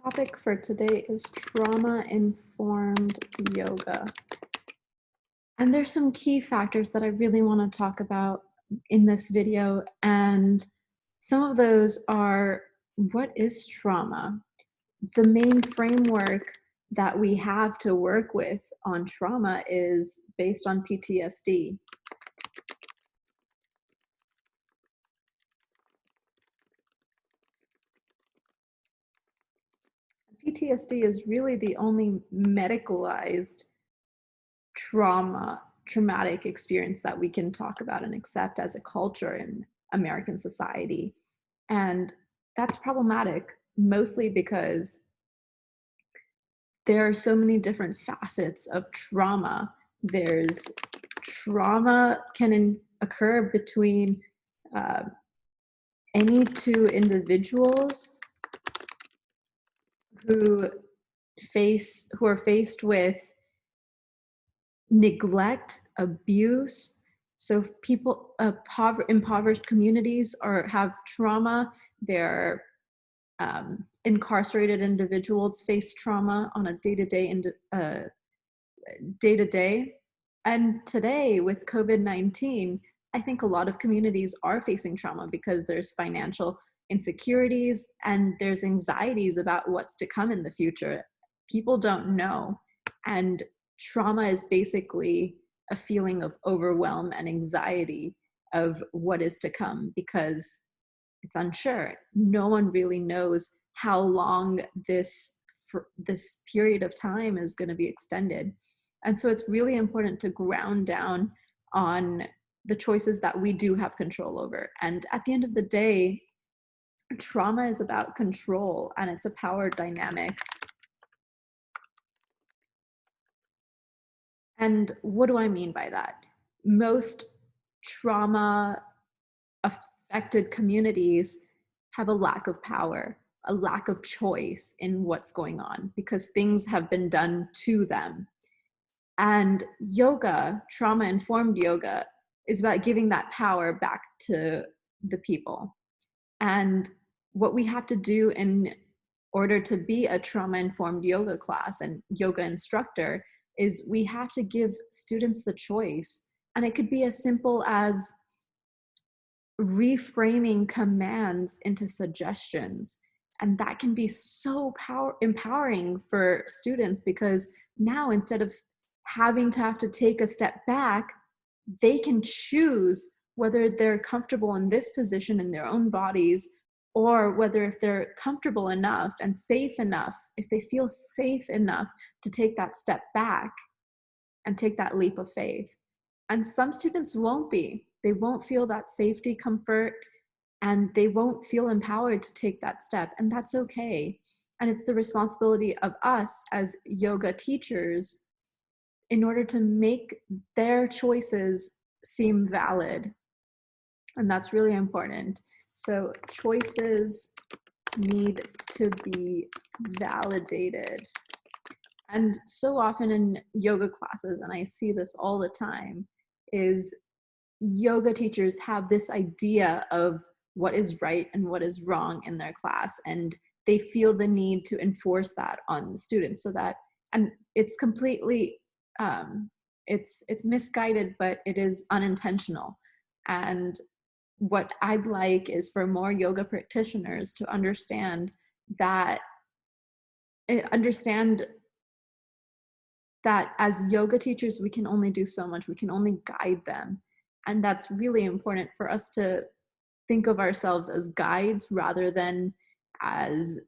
Topic for today is trauma-informed yoga. And there's some key factors that I really want to talk about in this video. And some of those are, what is trauma? The main framework that we have to work with on trauma is based on PTSD. PTSD is really the only medicalized traumatic experience that we can talk about and accept as a culture in American society. And that's problematic, mostly because there are so many different facets of trauma. There's trauma can occur between uh, any two individuals who are faced with neglect, abuse. So people, impoverished communities have trauma. Their incarcerated individuals face trauma on a day-to-day. And today with COVID-19, I think a lot of communities are facing trauma because there's financial insecurities and there's anxieties about what's to come in the future. People don't know. And trauma is basically a feeling of overwhelm and anxiety of what is to come because it's unsure. No one really knows how long this period of time is going to be extended. And so it's really important to ground down on the choices that we do have control over. And at the end of the day, trauma is about control and it's a power dynamic. And what do I mean by that? Most trauma affected communities have a lack of power, a lack of choice in what's going on because things have been done to them. And yoga, trauma-informed yoga, is about giving that power back to the people. And what we have to do in order to be a trauma-informed yoga class and yoga instructor is we have to give students the choice. And it could be as simple as reframing commands into suggestions. And that can be so empowering for students because now instead of having to take a step back, they can choose whether they're comfortable in this position in their own bodies or whether if they're comfortable enough and safe enough, if they feel safe enough to take that step back and take that leap of faith. And some students won't be. They won't feel that safety, comfort, and they won't feel empowered to take that step. And that's okay. And it's the responsibility of us as yoga teachers in order to make their choices seem valid. And that's really important. So choices need to be validated. And so often in yoga classes, and I see this all the time, is yoga teachers have this idea of what is right and what is wrong in their class, and they feel the need to enforce that on the students so that, and it's completely, it's misguided, but it is unintentional. And what I'd like is for more yoga practitioners to understand that as yoga teachers, we can only do so much. We can only guide them. And that's really important for us to think of ourselves as guides rather than as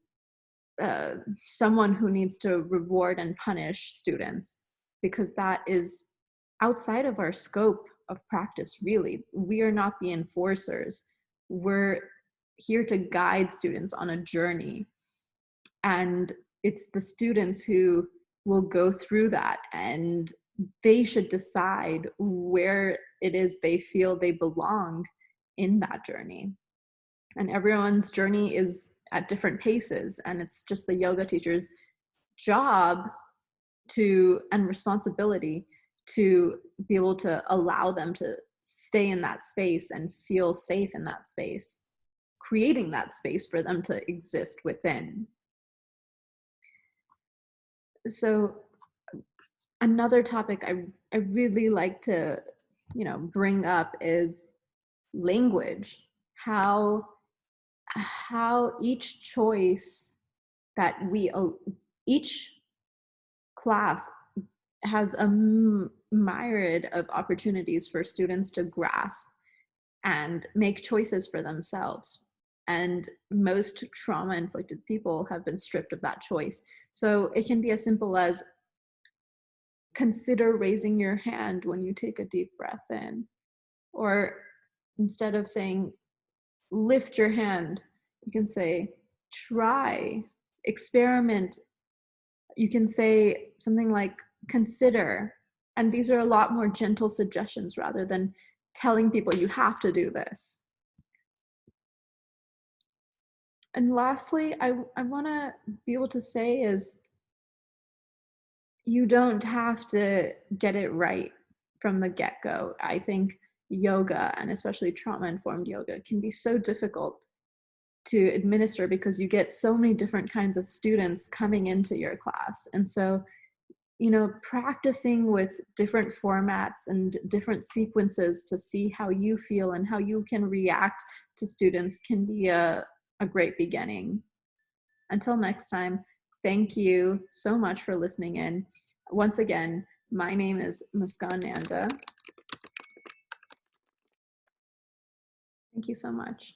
someone who needs to reward and punish students, because that is outside of our scope of practice, really. We are not the enforcers. We're here to guide students on a journey. And it's the students who will go through that, and they should decide where it is they feel they belong in that journey. And everyone's journey is at different paces, and it's just the yoga teacher's job and responsibility to be able to allow them to stay in that space and feel safe in that space, creating that space for them to exist within. So another topic I really like to, bring up is language. How each choice that each class has a myriad of opportunities for students to grasp and make choices for themselves. And most trauma inflicted people have been stripped of that choice. So it can be as simple as consider raising your hand when you take a deep breath in, or instead of saying lift your hand, you can say try, experiment. You can say something like consider. And these are a lot more gentle suggestions rather than telling people you have to do this. And lastly, I want to be able to say is you don't have to get it right from the get-go. I think yoga, and especially trauma-informed yoga, can be so difficult to administer because you get so many different kinds of students coming into your class. And so, practicing with different formats and different sequences to see how you feel and how you can react to students can be a great beginning. Until next time, thank you so much for listening in. Once again, my name is Muskaan. Thank you so much.